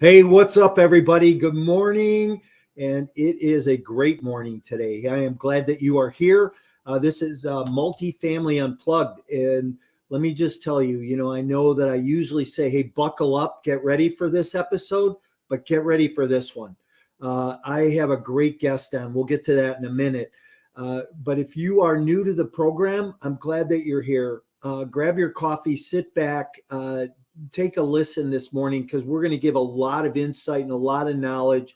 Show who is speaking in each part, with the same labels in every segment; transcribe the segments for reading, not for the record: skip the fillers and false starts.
Speaker 1: Hey, what's up, everybody? Good morning. And it is a great morning today. I am glad that you are here. This is Multifamily Unplugged. And let me just tell you, I know that I usually say, hey, buckle up, get ready for this episode, but get ready for this one. I have a great guest on. We'll get to that in a minute. But if you are new to the program, I'm glad that you're here. Grab your coffee, sit back, take a listen this morning because we're going to give a lot of insight and a lot of knowledge,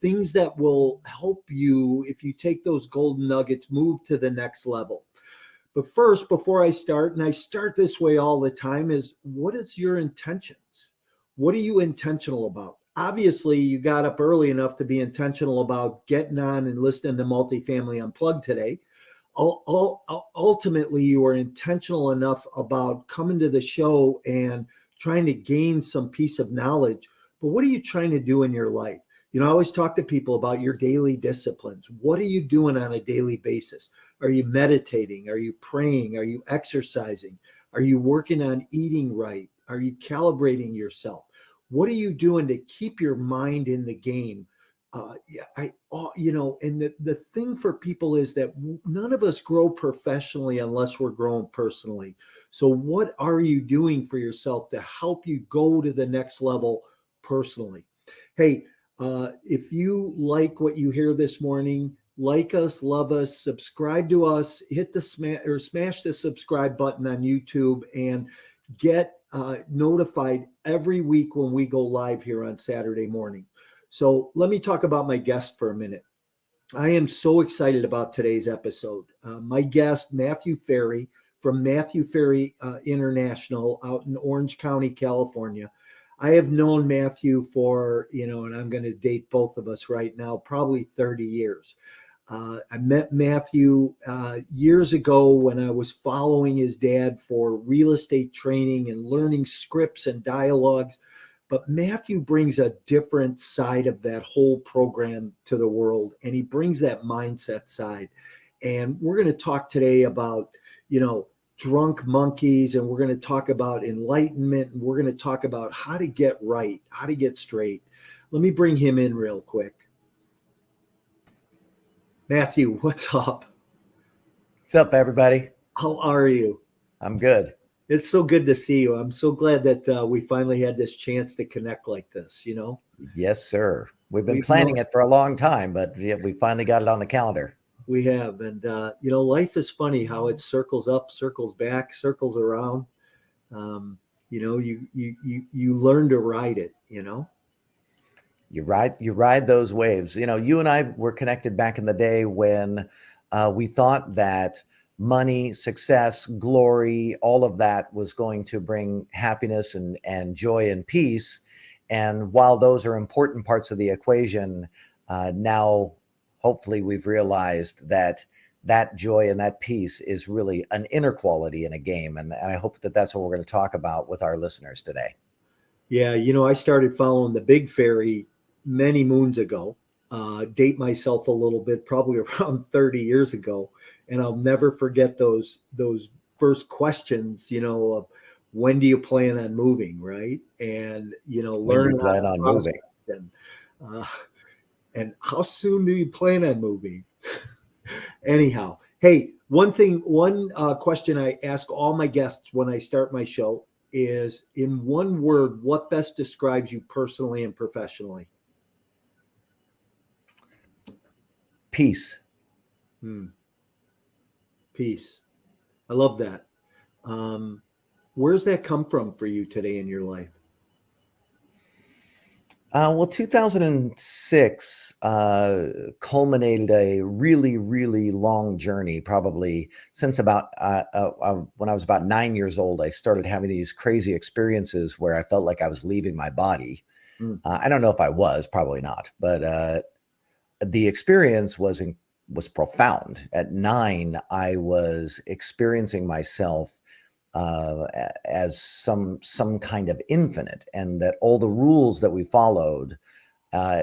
Speaker 1: things that will help you if you take those golden nuggets, move to the next level. But first, before I start, and I start this way all the time, is what is your intentions? What are you intentional about? Obviously, you got up early enough to be intentional about getting on and listening to Multifamily Unplugged today. Ultimately, you are intentional enough about coming to the show and trying to gain some piece of knowledge. But what are you trying to do in your life? I always talk to people about your daily disciplines. What are you doing on a daily basis? Are you meditating? Are you praying? Are you exercising? Are you working on eating right? Are you calibrating yourself? What are you doing to keep your mind in the game? And the thing for people is that none of us grow professionally unless we're growing personally. So what are you doing for yourself to help you go to the next level personally? Hey, if you like what you hear this morning, like us, love us, subscribe to us, hit the smash the subscribe button on YouTube and get notified every week when we go live here on Saturday morning. So let me talk about my guest for a minute. I am so excited about today's episode. My guest, Matthew Ferry from Matthew Ferry International out in Orange County, California. I have known Matthew for, and I'm going to date both of us right now, probably 30 years. I met Matthew years ago when I was following his dad for real estate training and learning scripts and dialogues. But Matthew brings a different side of that whole program to the world, and he brings that mindset side. And we're going to talk today about, drunk monkeys, and we're going to talk about enlightenment, and we're going to talk about how to get right, how to get straight. Let me bring him in real quick. Matthew, what's up?
Speaker 2: What's up, everybody?
Speaker 1: How are you?
Speaker 2: I'm good.
Speaker 1: It's so good to see you. I'm so glad that we finally had this chance to connect like this,
Speaker 2: Yes, sir. We've been planning it for a long time, but we finally got it on the calendar.
Speaker 1: We have. And, life is funny how it circles up, circles back, circles around. You learn to ride it,
Speaker 2: You ride those waves. You and I were connected back in the day when we thought that money, success, glory, all of that was going to bring happiness and joy and peace. And while those are important parts of the equation, now hopefully we've realized that joy and that peace is really an inner quality in a game. And I hope that that's what we're going to talk about with our listeners today.
Speaker 1: Yeah, I started following the Big Ferry many moons ago. Date myself a little bit, probably around 30 years ago. And I'll never forget those first questions, of when do you plan on moving, right? And,
Speaker 2: When you plan on moving.
Speaker 1: And how soon do you plan on moving? Anyhow, hey, one question I ask all my guests when I start my show is, in one word, what best describes you personally and professionally?
Speaker 2: Peace.
Speaker 1: Peace. I love that. Where's that come from for you today in your life?
Speaker 2: Well, 2006 culminated a really, really long journey, probably since about when I was about 9 years old. I started having these crazy experiences where I felt like I was leaving my body. I don't know if I was, probably not, but the experience was profound. At 9, I was experiencing myself as some kind of infinite, and that all the rules that we followed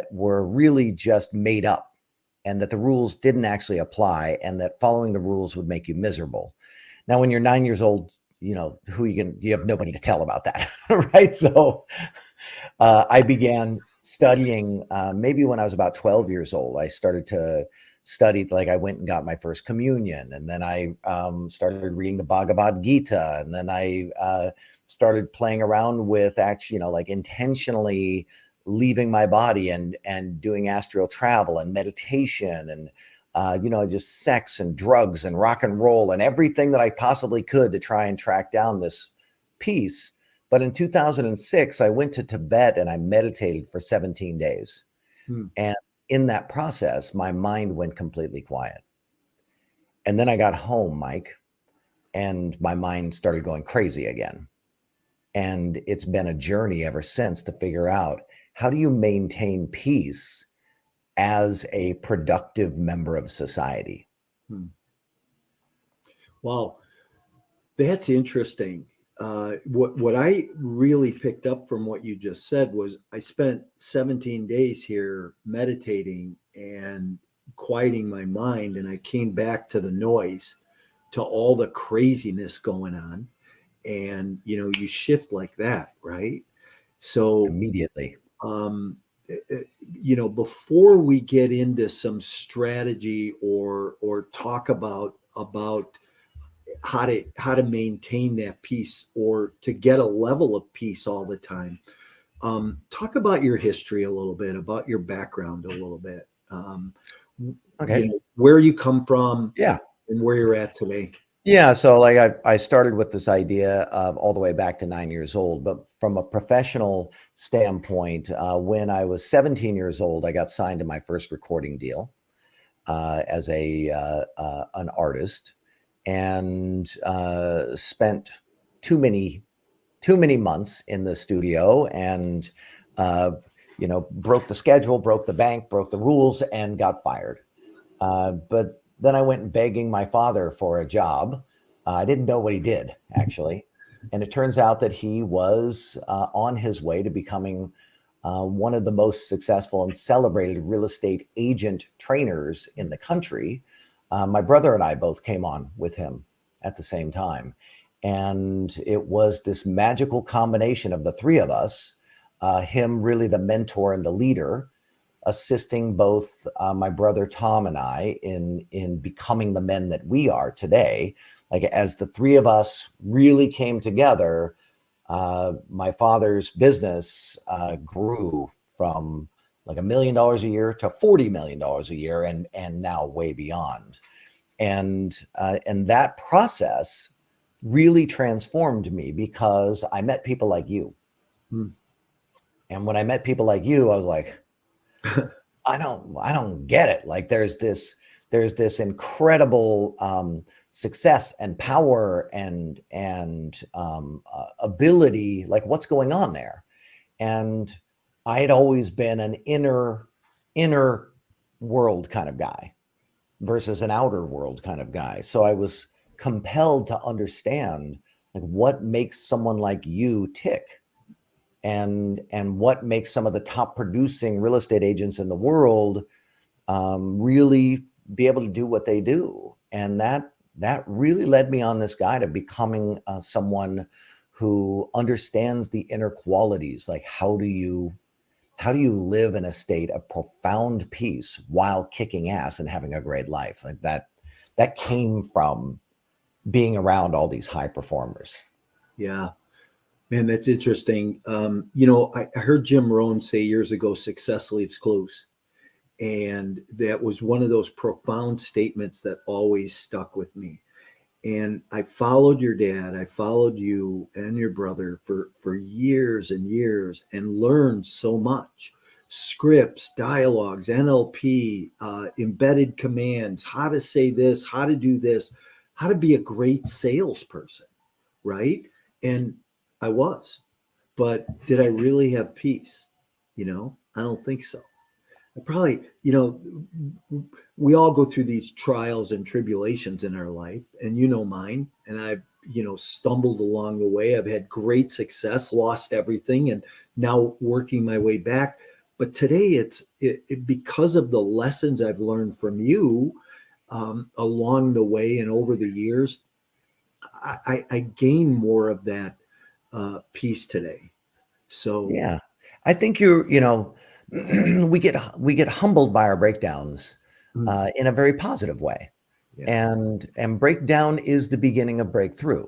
Speaker 2: were really just made up, and that the rules didn't actually apply, and that following the rules would make you miserable. Now, when you're 9 years old, you have nobody to tell about that. Right. So I began studying maybe when I was about 12 years old. I started to study, like I went and got my first communion, and then I started reading the Bhagavad Gita, and then I started playing around with actually, like intentionally leaving my body and doing astral travel and meditation and just sex and drugs and rock and roll and everything that I possibly could to try and track down this peace. But in 2006, I went to Tibet and I meditated for 17 days.
Speaker 1: Hmm.
Speaker 2: And in that process, my mind went completely quiet. And then I got home, Mike, and my mind started going crazy again. And it's been a journey ever since to figure out, how do you maintain peace as a productive member of society?
Speaker 1: Hmm. Wow, that's interesting. What I really picked up from what you just said was I spent 17 days here meditating and quieting my mind, and I came back to the noise, to all the craziness going on, and you shift like that, right? So
Speaker 2: Immediately.
Speaker 1: um, before we get into some strategy or talk about how to maintain that peace or to get a level of peace all the time, talk about your history a little bit, about your background a little bit,
Speaker 2: Okay.
Speaker 1: where you come from
Speaker 2: Yeah.
Speaker 1: and where you're at today.
Speaker 2: Yeah, so like I started with this idea of all the way back to 9 years old, but from a professional standpoint, when I was 17 years old, I got signed to my first recording deal as an artist, and spent too many months in the studio, and broke the schedule, broke the bank, broke the rules, and got fired. But then I went begging my father for a job. I didn't know what he did, actually. And it turns out that he was on his way to becoming one of the most successful and celebrated real estate agent trainers in the country. My brother and I both came on with him at the same time. And it was this magical combination of the three of us, him really the mentor and the leader, assisting both my brother Tom and I in becoming the men that we are today. Like, as the three of us really came together, my father's business grew from like $1 million a year to $40 million a year, and now way beyond. And that process really transformed me, because I met people like you.
Speaker 1: Hmm.
Speaker 2: And when I met people like you, I was like, I don't get it. Like, there's this incredible success and power and ability. Like, what's going on there? And I had always been an inner world kind of guy versus an outer world kind of guy. So I was compelled to understand, like, what makes someone like you tick, and what makes some of the top producing real estate agents in the world really be able to do what they do. And that really led me on this guide of becoming someone who understands the inner qualities. Like, how do you live in a state of profound peace while kicking ass and having a great life? Like, that came from being around all these high performers.
Speaker 1: Yeah. Man, that's interesting. I heard Jim Rohn say years ago, success leaves clues. And that was one of those profound statements that always stuck with me. And I followed your dad, I followed you and your brother for years and years, and learned so much. Scripts, dialogues, NLP, embedded commands, how to say this, how to do this, how to be a great salesperson, right? And I was, but did I really have peace? I don't think so. I probably, we all go through these trials and tribulations in our life, and mine. And I've, stumbled along the way. I've had great success, lost everything, and now working my way back. But today, it's because of the lessons I've learned from you along the way and over the years. I gain more of that piece today. So
Speaker 2: Yeah. I think you know, we get humbled by our breakdowns
Speaker 1: mm,
Speaker 2: in a very positive way.
Speaker 1: yeah,
Speaker 2: And breakdown is the beginning of breakthrough.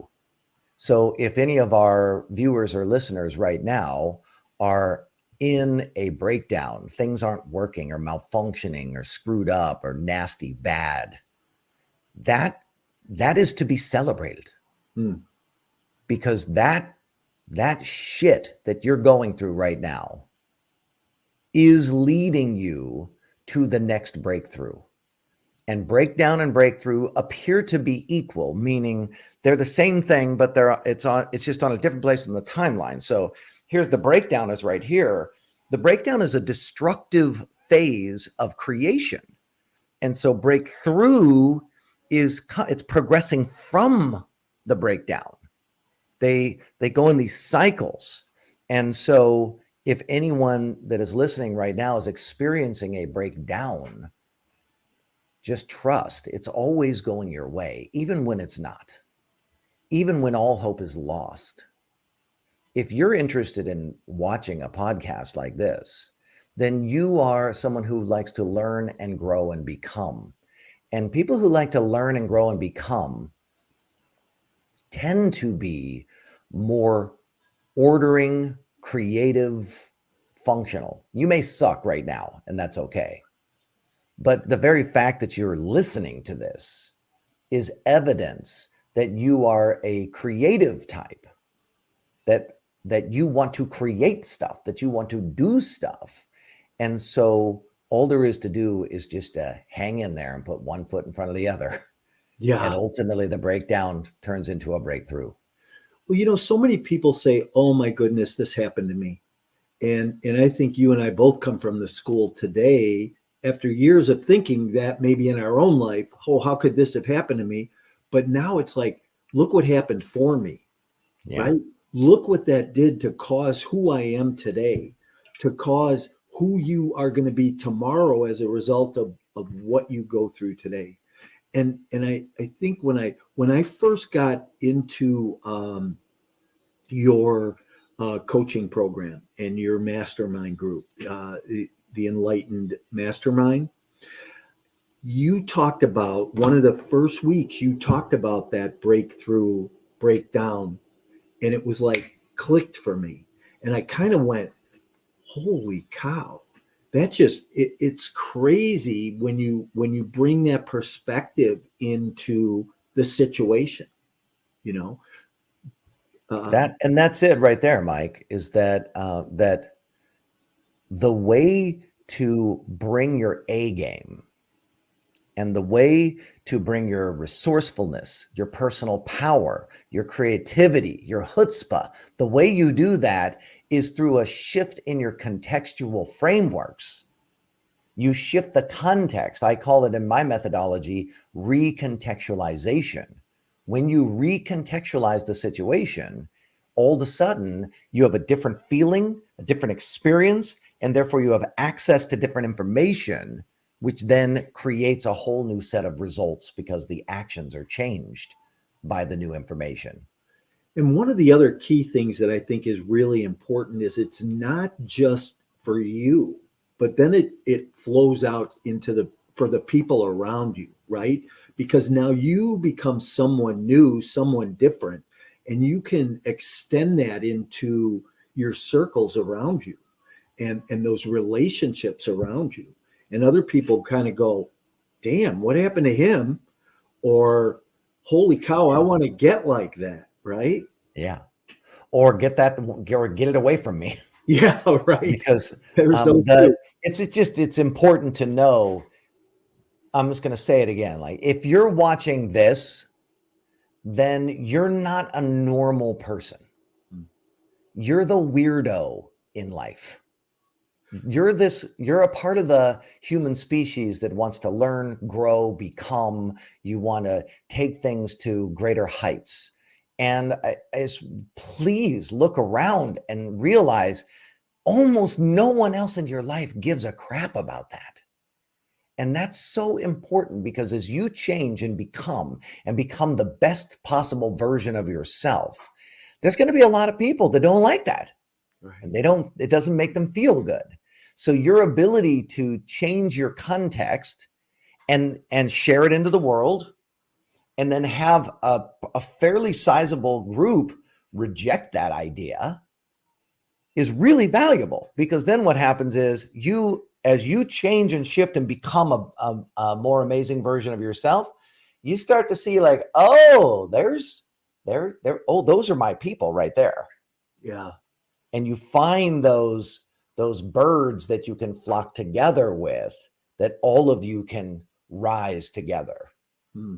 Speaker 2: So if any of our viewers or listeners right now are in a breakdown, things aren't working or malfunctioning or screwed up or nasty bad, that that is to be celebrated,
Speaker 1: mm,
Speaker 2: because that shit that you're going through right now is leading you to the next breakthrough. And breakdown and breakthrough appear to be equal, meaning they're the same thing, but it's just on a different place in the timeline. So here's the breakdown is right here. The breakdown is a destructive phase of creation. And so breakthrough it's progressing from the breakdown. They go in these cycles. And so if anyone that is listening right now is experiencing a breakdown, just trust it's always going your way, even when it's not, even when all hope is lost. If you're interested in watching a podcast like this, then you are someone who likes to learn and grow and become. And people who like to learn and grow and become tend to be more ordering, creative, functional. You may suck right now, and that's okay. But the very fact that you're listening to this is evidence that you are a creative type, that you want to create stuff, that you want to do stuff. And so all there is to do is just to hang in there and put one foot in front of the other. And
Speaker 1: yeah.
Speaker 2: ultimately the breakdown turns into a breakthrough.
Speaker 1: Well, so many people say, "Oh my goodness, this happened to me," and I think you and I both come from the school today after years of thinking that maybe in our own life, "Oh, how could this have happened to me?" But now it's like, look what happened for me,
Speaker 2: Yeah.
Speaker 1: right? Look what that did to cause who I am today, to cause who you are going to be tomorrow as a result of what you go through today. And I think when I first got into your coaching program and your mastermind group, the Enlightened Mastermind, you talked about one of the first weeks, you talked about that breakthrough, breakdown, and it was like clicked for me. And I kind of went, holy cow. It's crazy when you bring that perspective into the situation, you know.
Speaker 2: That's it right there, Mike, is that the way to bring your A game and the way to bring your resourcefulness, your personal power, your creativity, your chutzpah, the way you do that is through a shift in your contextual frameworks. You shift the context. I call it in my methodology recontextualization. When you recontextualize the situation, all of a sudden you have a different feeling, a different experience, and therefore you have access to different information, which then creates a whole new set of results because the actions are changed by the new information.
Speaker 1: And one of the other key things that I think is really important is it's not just for you, but then it flows out into the for the people around you, right? Because now you become someone new, someone different, and you can extend that into your circles around you and those relationships around you. And other people kind of go, damn, what happened to him? Or holy cow, I
Speaker 2: Yeah.
Speaker 1: want to get like that, right?
Speaker 2: Yeah. Or get it away from me.
Speaker 1: Yeah, right.
Speaker 2: Because
Speaker 1: There's those
Speaker 2: the
Speaker 1: two.
Speaker 2: it's important to know. I'm just going to say it again. Like, if you're watching this, then you're not a normal person. You're the weirdo in life. You're a part of the human species that wants to learn, grow, become. You want to take things to greater heights. And please look around and realize almost no one else in your life gives a crap about that. And that's so important because as you change and become the best possible version of yourself, there's going to be a lot of people that don't like that.
Speaker 1: Right.
Speaker 2: And it doesn't make them feel good. So your ability to change your context and share it into the world, and then have a fairly sizable group reject that idea, is really valuable, because then what happens is as you change and shift and become a more amazing version of yourself, you start to see like, oh, those are my people right there.
Speaker 1: Yeah.
Speaker 2: And you find those birds that you can flock together with, that all of you can rise together.
Speaker 1: Hmm.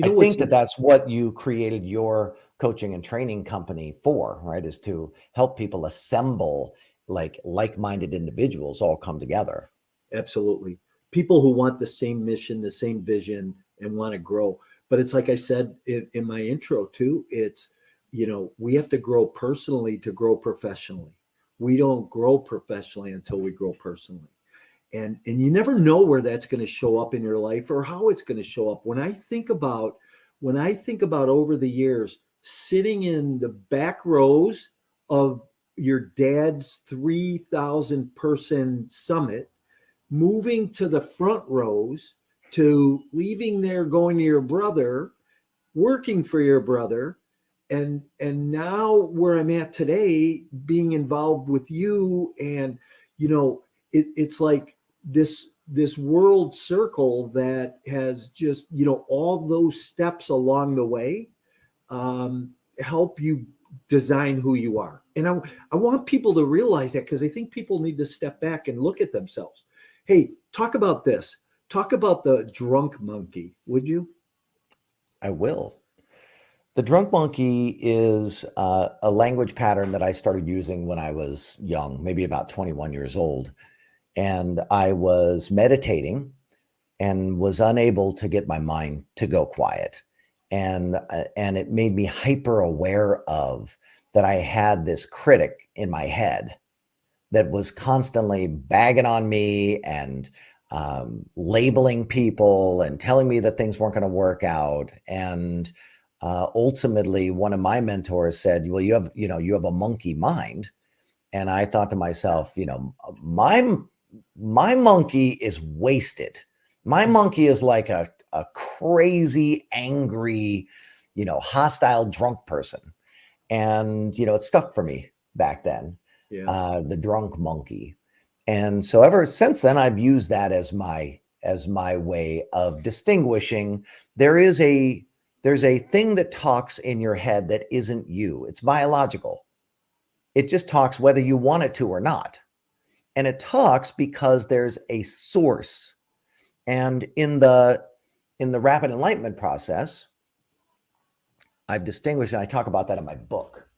Speaker 2: I think that's what you created your coaching and training company for, right? Is to help people assemble like-minded individuals all come together.
Speaker 1: Absolutely. People who want the same mission, the same vision, and want to grow. But it's like I said in my intro too, it's, we have to grow personally to grow professionally. We don't grow professionally until we grow personally. And you never know where that's going to show up in your life or how it's going to show up. When I think about over the years sitting in the back rows of your dad's 3,000 person summit, moving to the front rows, to leaving there, going to your brother, working for your brother, and now where I'm at today, being involved with you, and it's like this world circle that has just, all those steps along the way help you design who you are. And I want people to realize that, because I think people need to step back and look at themselves. Hey, talk about this. Talk about the drunk monkey, would you?
Speaker 2: I will. The drunk monkey is a language pattern that I started using when I was young, maybe about 21 years old. And I was meditating and was unable to get my mind to go quiet. And it made me hyper aware of that I had this critic in my head that was constantly bagging on me and labeling people and telling me that things weren't going to work out. And ultimately, one of my mentors said, "Well, you have a monkey mind." And I thought to myself, my monkey is wasted. My monkey is like a crazy, angry, hostile, drunk person. And, it stuck for me back then,
Speaker 1: Yeah.
Speaker 2: the drunk monkey. And so ever since then, I've used that as my way of distinguishing. There's a thing that talks in your head that isn't you. It's biological. It just talks whether you want it to or not. And it talks because there's a source. And in the rapid enlightenment process, I've distinguished, and I talk about that in my book.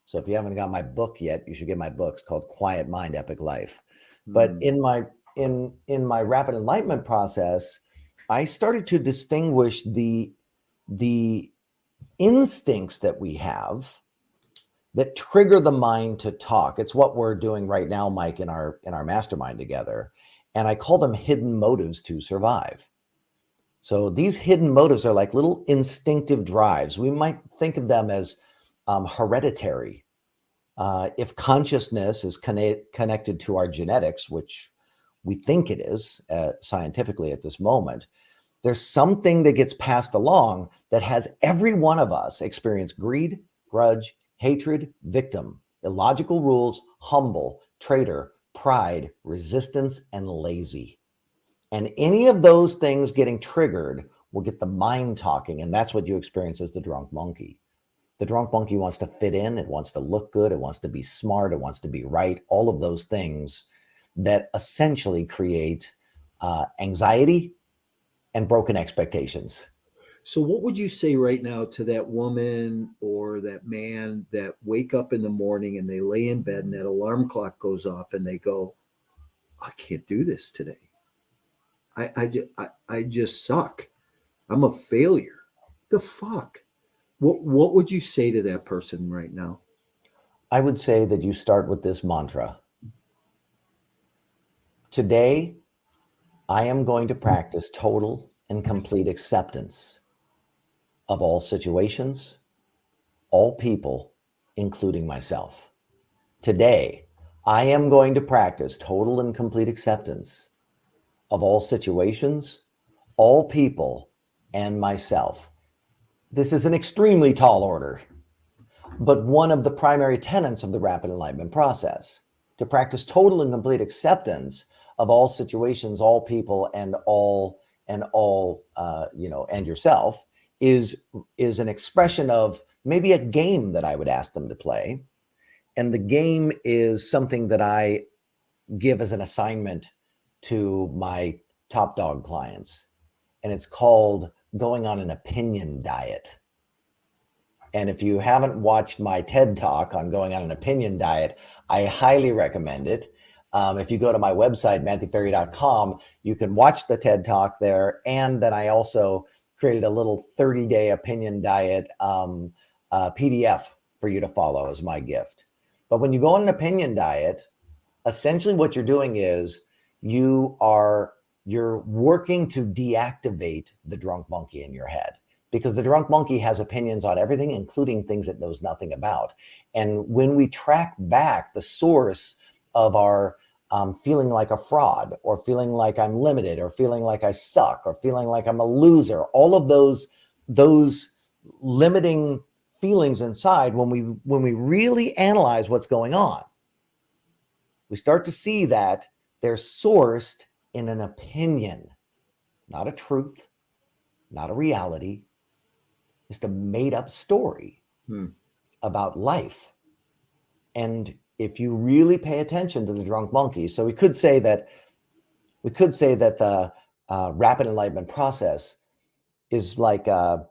Speaker 2: So if you haven't got my book yet, you should get my book. It's called Quiet Mind, Epic Life. But in my rapid enlightenment process, I started to distinguish the instincts that we have that trigger the mind to talk. It's what we're doing right now, Mike, in our mastermind together. And I call them hidden motives to survive. So these hidden motives are like little instinctive drives. We might think of them as hereditary. If consciousness is connected to our genetics, which we think it is scientifically at this moment, there's something that gets passed along that has every one of us experience greed, grudge, hatred, victim, illogical rules, humble, traitor, pride, resistance, and lazy. And any of those things getting triggered will get the mind talking. And that's what you experience as the drunk monkey. The drunk monkey wants to fit in. It wants to look good. It wants to be smart. It wants to be right. All of those things that essentially create anxiety and broken expectations.
Speaker 1: So what would you say right now to that woman or that man that wake up in the morning and they lay in bed and that alarm clock goes off and they go, I can't do this today. I just suck. I'm a failure. The fuck? What would you say to that person right now?
Speaker 2: I would say that you start with this mantra. Today, I am going to practice total and complete acceptance of all situations, all people, including myself. Today, I am going to practice total and complete acceptance of all situations, all people, and myself. This is an extremely tall order, but one of the primary tenets of the rapid enlightenment process, to practice total and complete acceptance of all situations, all people, and all and yourself is an expression of maybe a game that I would ask them to play. And the game is something that I give as an assignment to my top dog clients. And it's called going on an opinion diet. And if you haven't watched my TED Talk on going on an opinion diet, I highly recommend it. If you go to my website, matthewferry.com, you can watch the TED Talk there. And then I also created a little 30-day opinion diet PDF for you to follow as my gift. But when you go on an opinion diet, essentially what you're doing is you're working to deactivate the drunk monkey in your head, because the drunk monkey has opinions on everything, including things it knows nothing about. And when we track back the source of our feeling like a fraud, or feeling like I'm limited, or feeling like I suck, or feeling like I'm a loser, all of those limiting feelings inside, when we really analyze what's going on, we start to see that they're sourced in an opinion, not a truth, not a reality. It's a made up story about life. And if you really pay attention to the drunk monkey, so we could say that the rapid enlightenment process is like a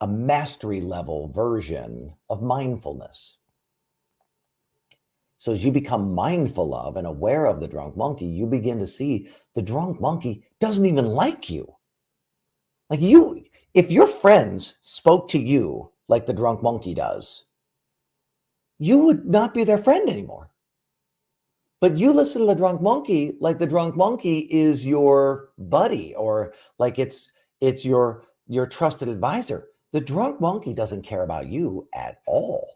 Speaker 2: mastery level version of mindfulness. So as you become mindful of and aware of the drunk monkey, you begin to see the drunk monkey doesn't even like you. Like if your friends spoke to you like the drunk monkey does, you would not be their friend anymore. But you listen to the drunk monkey like the drunk monkey is your buddy, or like it's your trusted advisor. The drunk monkey doesn't care about you at all.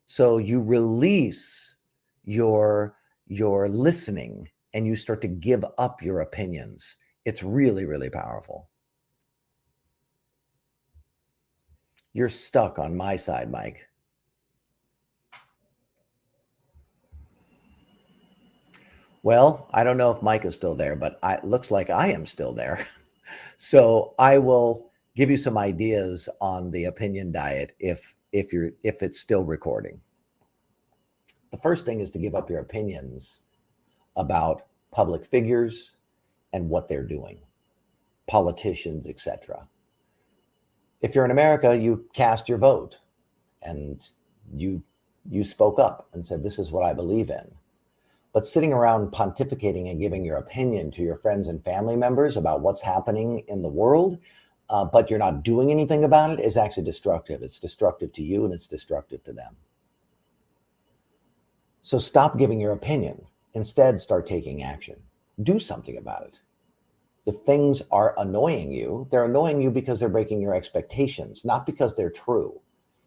Speaker 2: So you release your listening and you start to give up your opinions. It's really, really powerful. You're stuck on my side, Mike. Well, I don't know if Mike is still there, but it looks like I am still there. So I will give you some ideas on the opinion diet if it's still recording. The first thing is to give up your opinions about public figures and what they're doing, politicians, etc. If you're in America, you cast your vote and you spoke up and said, this is what I believe in. But sitting around pontificating and giving your opinion to your friends and family members about what's happening in the world, but you're not doing anything about it, is actually destructive. It's destructive to you and it's destructive to them. So stop giving your opinion. Instead, start taking action. Do something about it. If things are annoying you, they're annoying you because they're breaking your expectations, not because they're true.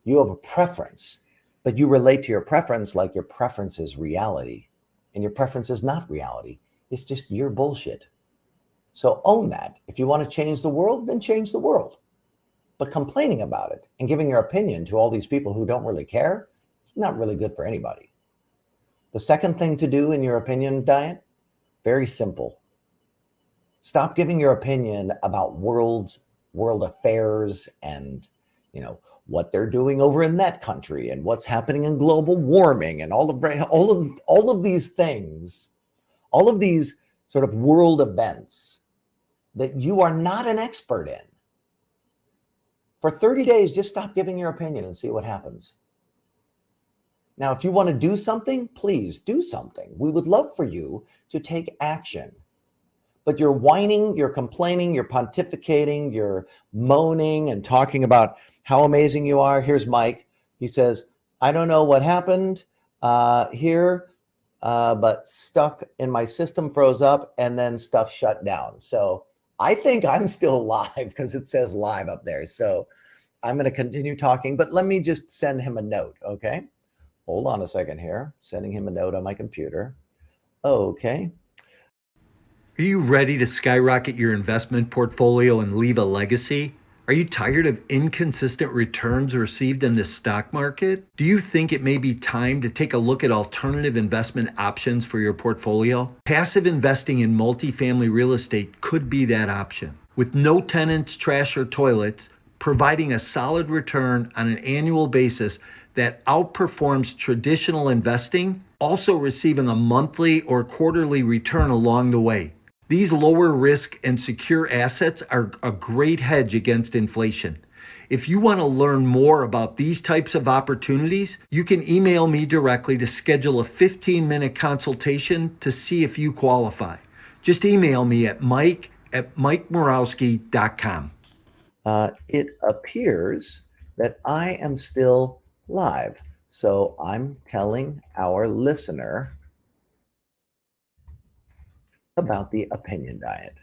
Speaker 2: You have a preference, but you relate to your preference like your preference is reality. And your preference is not reality. It's just your bullshit. So own that. If you want to change the world, then change the world. But complaining about it and giving your opinion to all these people who don't really care, not really good for anybody. The second thing to do in your opinion diet, very simple. Stop giving your opinion about world affairs and, what they're doing over in that country and what's happening in global warming and all of these things, all of these sort of world events that you are not an expert in. For 30 days, just stop giving your opinion and see what happens. Now, if you want to do something, please do something. We would love for you to take action. But you're whining, you're complaining, you're pontificating, you're moaning and talking about how amazing you are. Here's Mike. He says, I don't know what happened here. but stuck in my system, froze up, and then stuff shut down. So I think I'm still live because it says live up there. So I'm going to continue talking, but let me just send him a note. Okay. Hold on a second here. Sending him a note on my computer. Okay.
Speaker 1: Are you ready to skyrocket your investment portfolio and leave a legacy? Are you tired of inconsistent returns received in the stock market? Do you think it may be time to take a look at alternative investment options for your portfolio? Passive investing in multifamily real estate could be that option. With no tenants, trash, or toilets, providing a solid return on an annual basis that outperforms traditional investing, also receiving a monthly or quarterly return along the way. These lower risk and secure assets are a great hedge against inflation. If you want to learn more about these types of opportunities, you can email me directly to schedule a 15-minute consultation to see if you qualify. Just email me at mike@mikemorawski.com.
Speaker 2: It appears that I am still live. So I'm telling our listener about the opinion diet.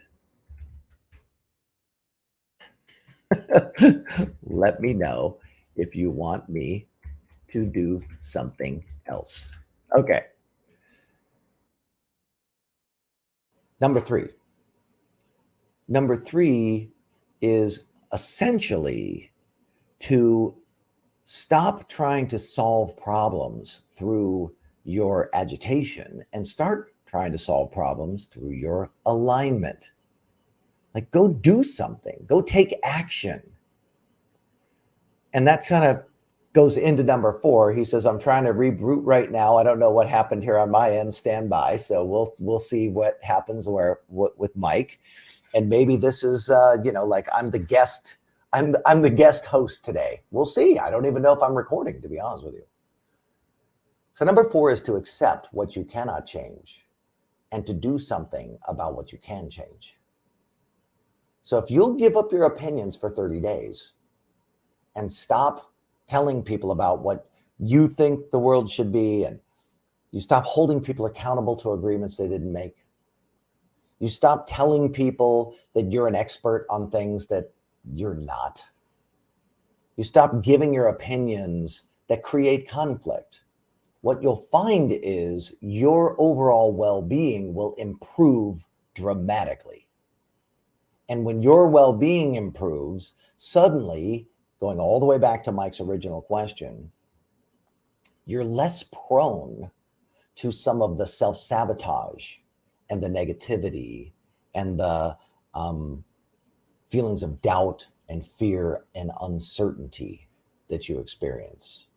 Speaker 2: Let me know if you want me to do something else. Okay. Number three. Number three is essentially to stop trying to solve problems through your agitation and start trying to solve problems through your alignment. Like, go do something, go take action. And that kind of goes into number four. He says, I'm trying to reboot right now. I don't know what happened here on my end. Stand by. So we'll see what happens with Mike. And maybe this is, like I'm the guest. I'm the guest host today. We'll see. I don't even know if I'm recording, to be honest with you. So number four is to accept what you cannot change and to do something about what you can change. So if you'll give up your opinions for 30 days and stop telling people about what you think the world should be, and you stop holding people accountable to agreements they didn't make, you stop telling people that you're an expert on things that you're not, you stop giving your opinions that create conflict, what you'll find is your overall well-being will improve dramatically. And when your well-being improves, suddenly, going all the way back to Mike's original question, you're less prone to some of the self-sabotage and the negativity and the feelings of doubt and fear and uncertainty that you experience.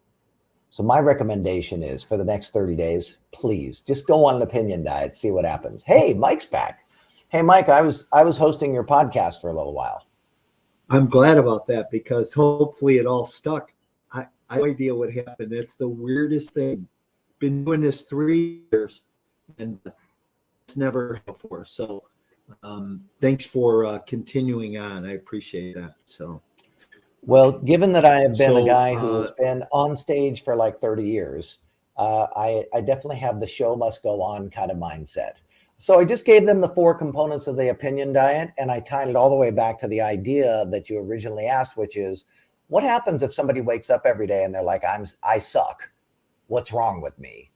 Speaker 2: So my recommendation is for the next 30 days, please just go on an opinion diet, see what happens. Hey, Mike's back. Hey, Mike, I was hosting your podcast for a little while.
Speaker 1: I'm glad about that because hopefully it all stuck. I have no idea what happened. It's the weirdest thing. Been doing this 3 years and it's never happened before. So thanks for continuing on. I appreciate that. So.
Speaker 2: Well, given that I have been a guy who has been on stage for like 30 years, I definitely have the show must go on kind of mindset. So I just gave them the 4 components of the opinion diet, and I tied it all the way back to the idea that you originally asked, which is, what happens if somebody wakes up every day and they're like, I suck. What's wrong with me?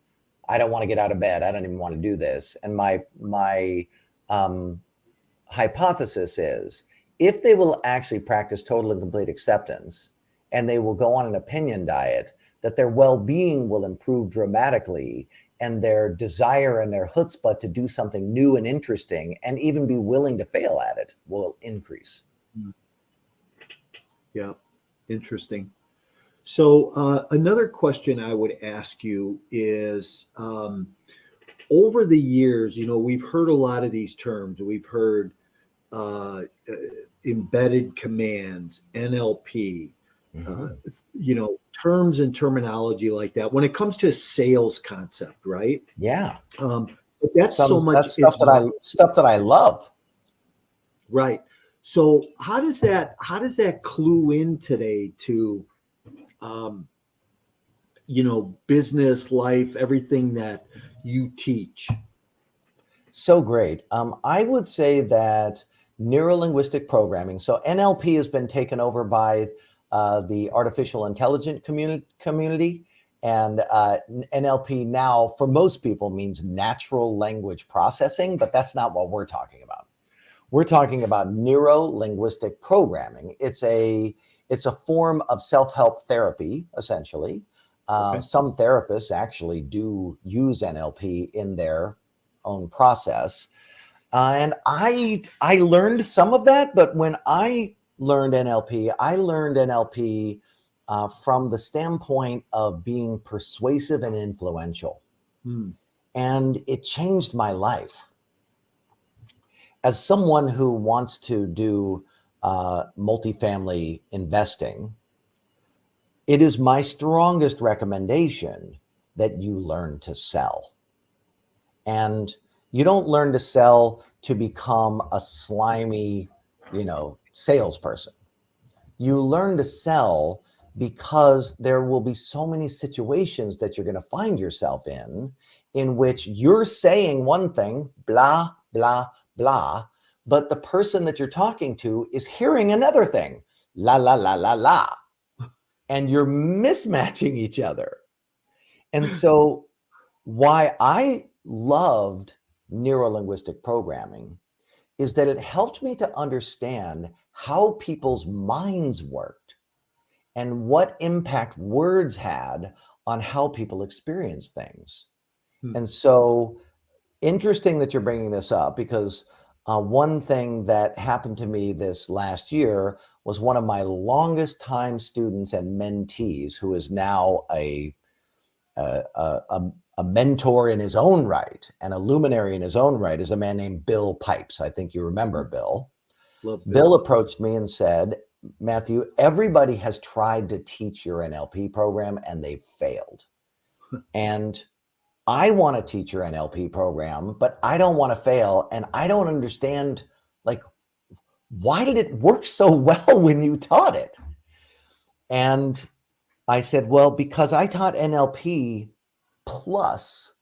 Speaker 2: I don't want to get out of bed. I don't even want to do this. And my hypothesis is, if they will actually practice total and complete acceptance and they will go on an opinion diet, that their well-being will improve dramatically and their desire and their chutzpah to do something new and interesting and even be willing to fail at it will increase.
Speaker 1: Yeah, interesting. So another question I would ask you is, over the years, we've heard a lot of these terms. We've heard embedded commands, NLP, terms and terminology like that when it comes to a sales concept, right?
Speaker 2: Yeah.
Speaker 1: But that's so much
Speaker 2: that's stuff that I love.
Speaker 1: Right. So how does that clue in today to business, life, everything that you teach?
Speaker 2: So great. I would say that neurolinguistic programming, so NLP has been taken over by the artificial intelligence community. And NLP now, for most people, means natural language processing, but that's not what we're talking about. We're talking about neuro-linguistic programming. It's a form of self-help therapy, essentially.
Speaker 1: Okay.
Speaker 2: Some therapists actually do use NLP in their own process. And I learned some of that, but when I learned NLP from the standpoint of being persuasive and influential. And it changed my life. As someone who wants to do multifamily investing, it is my strongest recommendation that you learn to sell. And you don't learn to sell to become a slimy, salesperson. You learn to sell because there will be so many situations that you're going to find yourself in which you're saying one thing, blah, blah, blah, but the person that you're talking to is hearing another thing, la, la, la, la, la, and you're mismatching each other. And so why I loved neurolinguistic programming is that it helped me to understand how people's minds worked and what impact words had on how people experience things. And so interesting that you're bringing this up, because one thing that happened to me this last year was one of my longest time students and mentees, who is now a mentor in his own right and a luminary in his own right, is a man named Bill Pipes. I think you remember Bill.
Speaker 1: Love Bill.
Speaker 2: Bill approached me and said, Matthew, everybody has tried to teach your NLP program and they've failed. And I want to teach your NLP program, but I don't want to fail. And I don't understand, why did it work so well when you taught it? And I said, well, because I taught NLP plus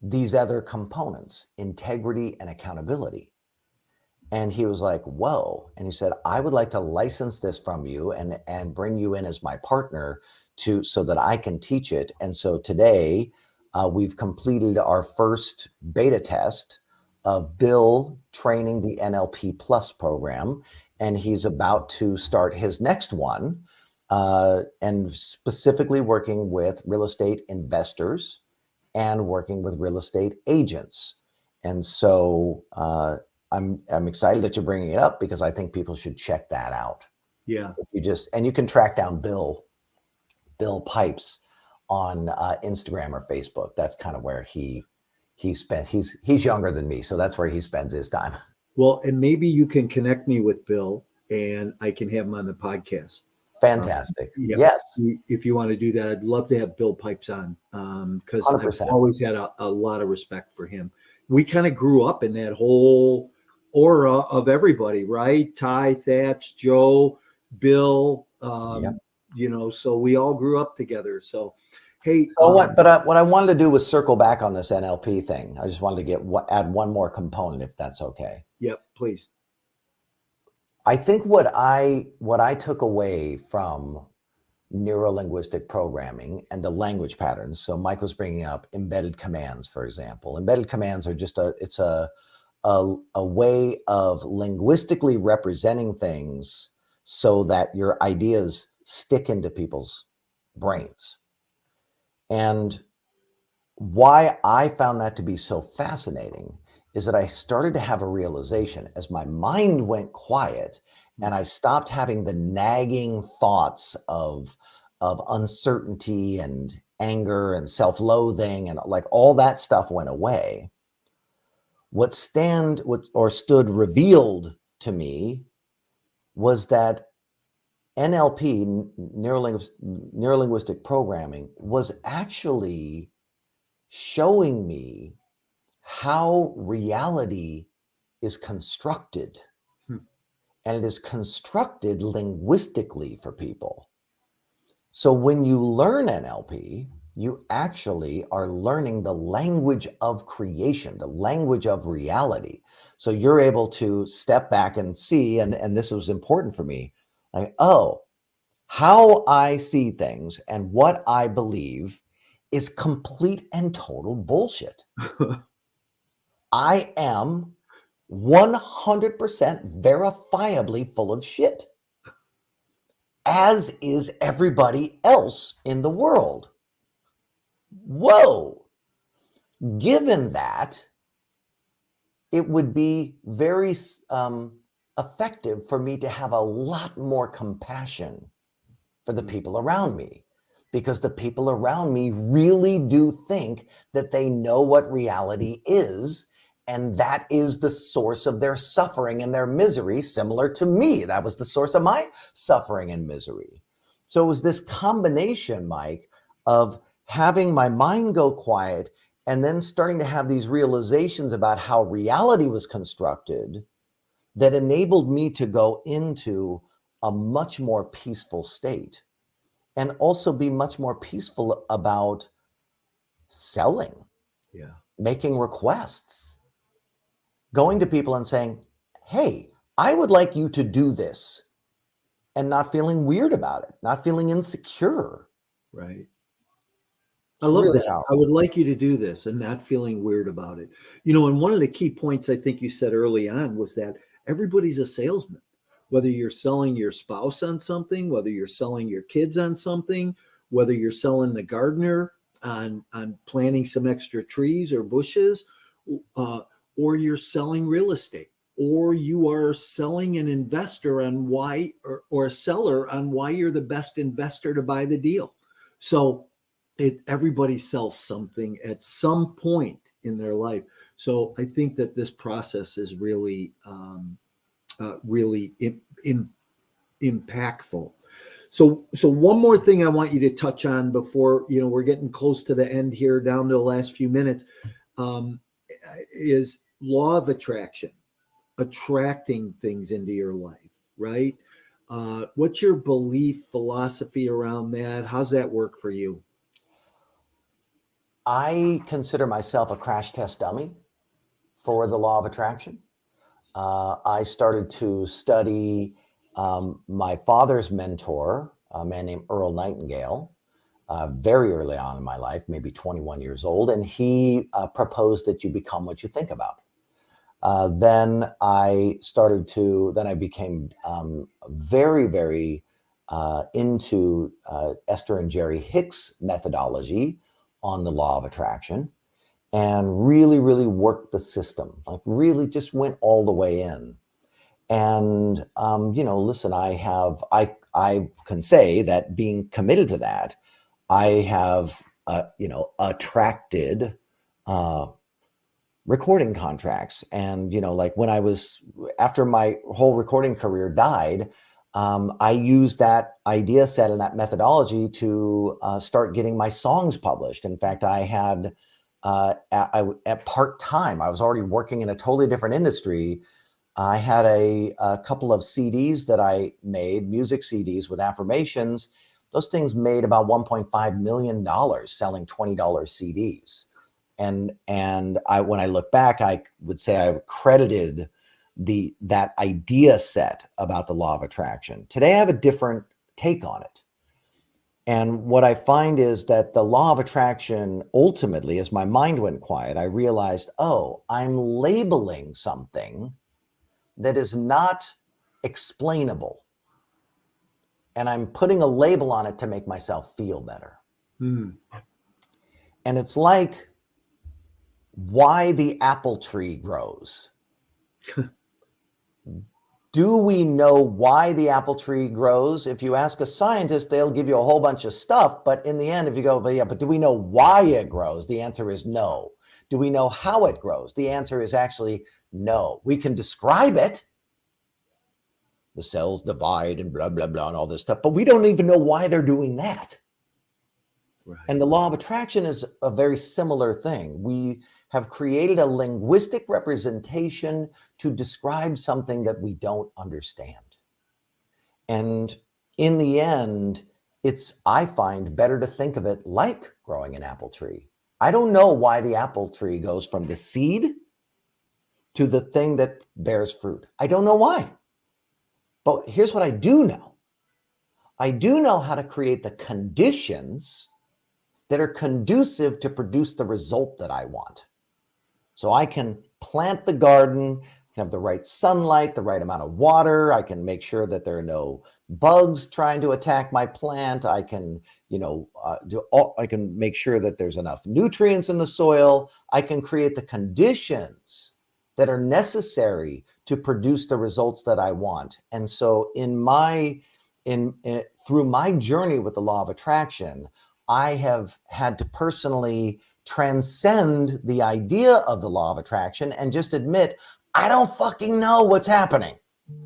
Speaker 2: these other components, integrity and accountability. And he was like, whoa. And he said, I would like to license this from you and bring you in as my partner so that I can teach it. And so today we've completed our first beta test of Bill training the NLP Plus program. And he's about to start his next one, and specifically working with real estate investors and working with real estate agents. And so I'm excited that you're bringing it up, because I think people should check that out.
Speaker 1: Yeah.
Speaker 2: And you can track down Bill Pipes on Instagram or Facebook. That's kind of where he's younger than me, so that's where he spends his time.
Speaker 1: Well, and maybe you can connect me with Bill and I can have him on the podcast.
Speaker 2: Fantastic.
Speaker 1: Yeah.
Speaker 2: Yes.
Speaker 1: If you want to do that, I'd love to have Bill Pipes on, because I've
Speaker 2: 100%.
Speaker 1: always had a lot of respect for him. We kind of grew up in that whole aura of everybody, right? Ty, Thatch, Joe, Bill,
Speaker 2: Yep.
Speaker 1: So we all grew up together. So, hey.
Speaker 2: What I wanted to do was circle back on this NLP thing. I just wanted to add one more component, if that's okay.
Speaker 1: Yep, please.
Speaker 2: I think what I took away from neurolinguistic programming and the language patterns. So Mike was bringing up embedded commands, for example. Embedded commands are just a way of linguistically representing things so that your ideas stick into people's brains. And why I found that to be so fascinating is that I started to have a realization as my mind went quiet and I stopped having the nagging thoughts of uncertainty and anger and self-loathing, and all that stuff went away. What stood revealed to me was that NLP, neurolinguistic programming, was actually showing me how reality is constructed. And it is constructed linguistically for people. So when you learn NLP, you actually are learning the language of creation, the language of reality. So you're able to step back and see, and this was important for me, like, oh, how I see things and what I believe is complete and total bullshit. I am 100% verifiably full of shit, as is everybody else in the world. Whoa. Given that, it would be very effective for me to have a lot more compassion for the people around me, because the people around me really do think that they know what reality is, and that is the source of their suffering and their misery, similar to me. That was the source of my suffering and misery. So it was this combination, Mike, of having my mind go quiet and then starting to have these realizations about how reality was constructed that enabled me to go into a much more peaceful state, and also be much more peaceful about selling,
Speaker 1: Yeah.
Speaker 2: making requests, going to people and saying, hey, I would like you to do this, and not feeling weird about it, not feeling insecure.
Speaker 1: Right. I
Speaker 2: It's
Speaker 1: love
Speaker 2: really
Speaker 1: that. I
Speaker 2: powerful.
Speaker 1: would like you to do this and not feeling weird about it. And one of the key points I think you said early on was that everybody's a salesman. Whether you're selling your spouse on something, whether you're selling your kids on something, whether you're selling the gardener on planting some extra trees or bushes, uh, or you're selling real estate, or you are selling an investor on why, or a seller on why you're the best investor to buy the deal. So everybody sells something at some point in their life. So I think that this process is really really impactful. So one more thing I want you to touch on before we're getting close to the end here, down to the last few minutes, um, is law of attraction, attracting things into your life, right? What's your belief philosophy around that? How's that work for you?
Speaker 2: I consider myself a crash test dummy for the law of attraction. I started to study my father's mentor, a man named Earl Nightingale, very early on in my life, maybe 21 years old. And he proposed that you become what you think about. Then I became very, very into Esther and Jerry Hicks' methodology on the law of attraction, and really, really worked the system, like really just went all the way in. And, listen, I can say that being committed to that, I have, attracted, uh, recording contracts. And, like when after my whole recording career died, I used that idea set and that methodology to start getting my songs published. In fact, I had, at part time, I was already working in a totally different industry. I had a couple of CDs that I made, music CDs with affirmations. Those things made about $1.5 million selling $20 CDs. And when I look back, I would say I credited that idea set about the law of attraction. Today, I have a different take on it. And what I find is that the law of attraction, ultimately, as my mind went quiet, I realized, oh, I'm labeling something that is not explainable. And I'm putting a label on it to make myself feel better.
Speaker 1: Hmm.
Speaker 2: And it's like why the apple tree grows. Do we know why the apple tree grows? If you ask a scientist, they'll give you a whole bunch of stuff. But in the end, if you go, but do we know why it grows? The answer is no. Do we know how it grows? The answer is actually no. We can describe it. The cells divide and blah, blah, blah, and all this stuff. But we don't even know why they're doing that.
Speaker 1: Right.
Speaker 2: And the law of attraction is a very similar thing. We have created a linguistic representation to describe something that we don't understand. And in the end, I find better to think of it like growing an apple tree. I don't know why the apple tree goes from the seed to the thing that bears fruit. I don't know why. But here's what I do know. I do know how to create the conditions that are conducive to produce the result that I want. So I can plant the garden, have the right sunlight, the right amount of water. I can make sure that there are no bugs trying to attack my plant. I can, I can make sure that there's enough nutrients in the soil. I can create the conditions that are necessary to produce the results that I want. And so through my journey with the law of attraction, I have had to personally transcend the idea of the law of attraction and just admit, I don't fucking know what's happening.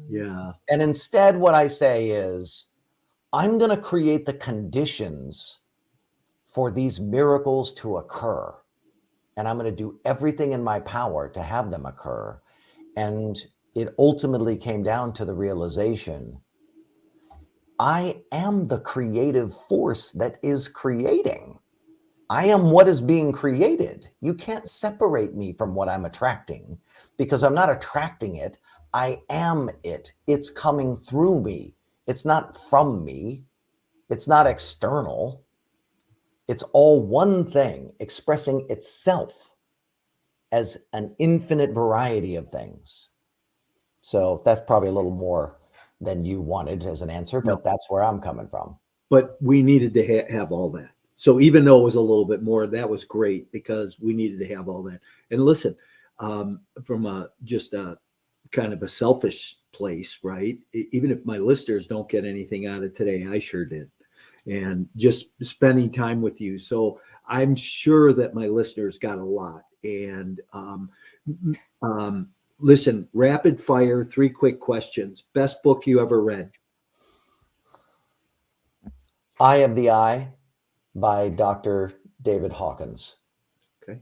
Speaker 1: Yeah.
Speaker 2: And instead, what I say is, I'm going to create the conditions for these miracles to occur. And I'm going to do everything in my power to have them occur. And it ultimately came down to the realization, I am the creative force that is creating. I am what is being created. You can't separate me from what I'm attracting because I'm not attracting it. I am it. It's coming through me. It's not from me. It's not external. It's all one thing expressing itself as an infinite variety of things. So that's probably a little more than you wanted as an answer, but that's where I'm coming from.
Speaker 1: But we needed to have all that. So even though it was a little bit more, that was great because we needed to have all that. And listen, from just a kind of a selfish place, right? Even if my listeners don't get anything out of today, I sure did. And just spending time with you. So I'm sure that my listeners got a lot. And listen, rapid fire, 3 quick questions. Best book you ever read?
Speaker 2: Eye of the Eye by Dr. David Hawkins.
Speaker 1: Okay.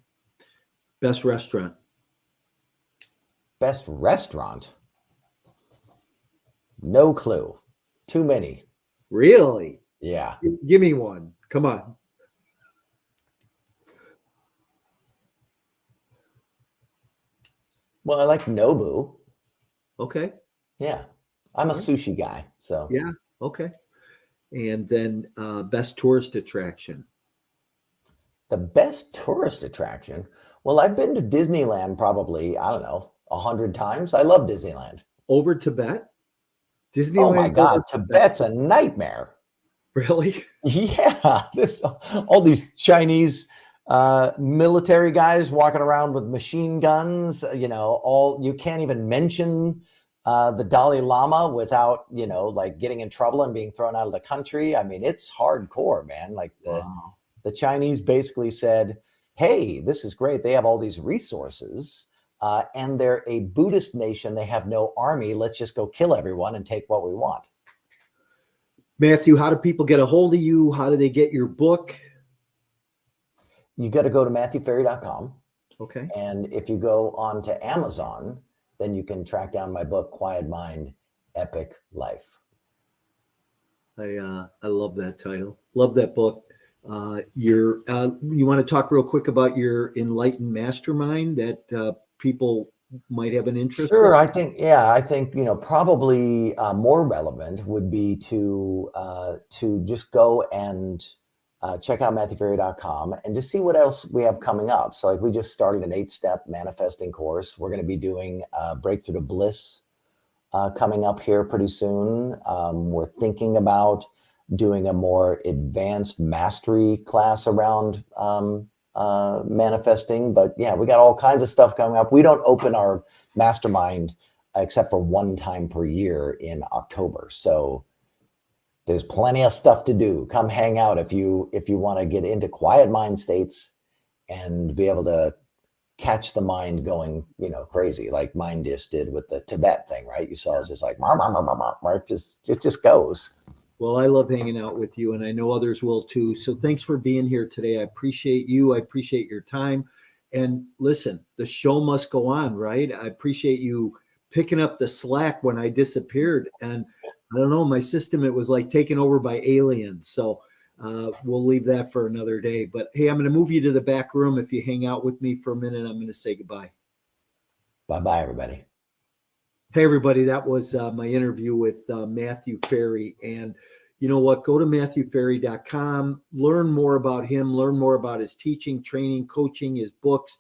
Speaker 1: Best restaurant?
Speaker 2: Best restaurant? No clue. Too many.
Speaker 1: Really?
Speaker 2: Yeah.
Speaker 1: Give me one. Come on.
Speaker 2: Well, I like Nobu.
Speaker 1: Okay.
Speaker 2: Yeah. I'm a sushi guy. So
Speaker 1: yeah. Okay. And then best tourist attraction?
Speaker 2: The best tourist attraction? Well, I've been to Disneyland probably, I don't know, 100 times. I love Disneyland.
Speaker 1: Over Tibet? Disneyland?
Speaker 2: Oh my God, Tibet's a nightmare.
Speaker 1: Really?
Speaker 2: Yeah. All these Chinese military guys walking around with machine guns, you can't even mention the Dalai Lama without, like getting in trouble and being thrown out of the country. I mean, it's hardcore, man. Like the Chinese basically said, hey, this is great. They have all these resources and they're a Buddhist nation. They have no army. Let's just go kill everyone and take what we want.
Speaker 1: Matthew, how do people get a hold of you? How do they get your book?
Speaker 2: You got to go to MatthewFerry.com.
Speaker 1: Okay.
Speaker 2: And if you go on to Amazon, then you can track down my book, Quiet Mind, Epic Life.
Speaker 1: I love that title. Love that book. You want to talk real quick about your Enlightened Mastermind that people might have an interest
Speaker 2: Sure.
Speaker 1: in?
Speaker 2: I think, probably more relevant would be to just go and check out MatthewFerry.com and just see what else we have coming up. So like we just started an 8-step manifesting course. We're going to be doing Breakthrough to Bliss coming up here pretty soon. We're thinking about doing a more advanced mastery class around manifesting. But yeah, we got all kinds of stuff coming up. We don't open our mastermind except for one time per year in October. So there's plenty of stuff to do. Come hang out if you want to get into quiet mind states and be able to catch the mind going, crazy like Mind Dish did with the Tibet thing, right? You saw it's just like, it just goes.
Speaker 1: Well, I love hanging out with you, and I know others will too. So thanks for being here today. I appreciate you. I appreciate your time. And listen, the show must go on, right? I appreciate you picking up the slack when I disappeared. And I don't know. My system, it was like taken over by aliens. So we'll leave that for another day. But hey, I'm going to move you to the back room. If you hang out with me for a minute, I'm going to say goodbye.
Speaker 2: Bye-bye, everybody.
Speaker 1: Hey, everybody. That was my interview with Matthew Ferry. And you know what? Go to MatthewFerry.com, learn more about him, learn more about his teaching, training, coaching, his books.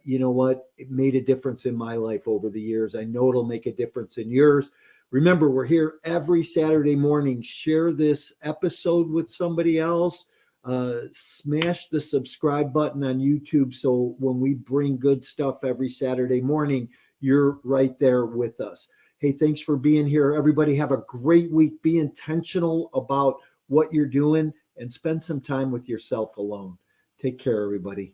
Speaker 1: You know what? It made a difference in my life over the years. I know it'll make a difference in yours. Remember, we're here every Saturday morning. Share this episode with somebody else. Smash the subscribe button on YouTube so when we bring good stuff every Saturday morning, you're right there with us. Hey, thanks for being here. Everybody have a great week. Be intentional about what you're doing and spend some time with yourself alone. Take care, everybody.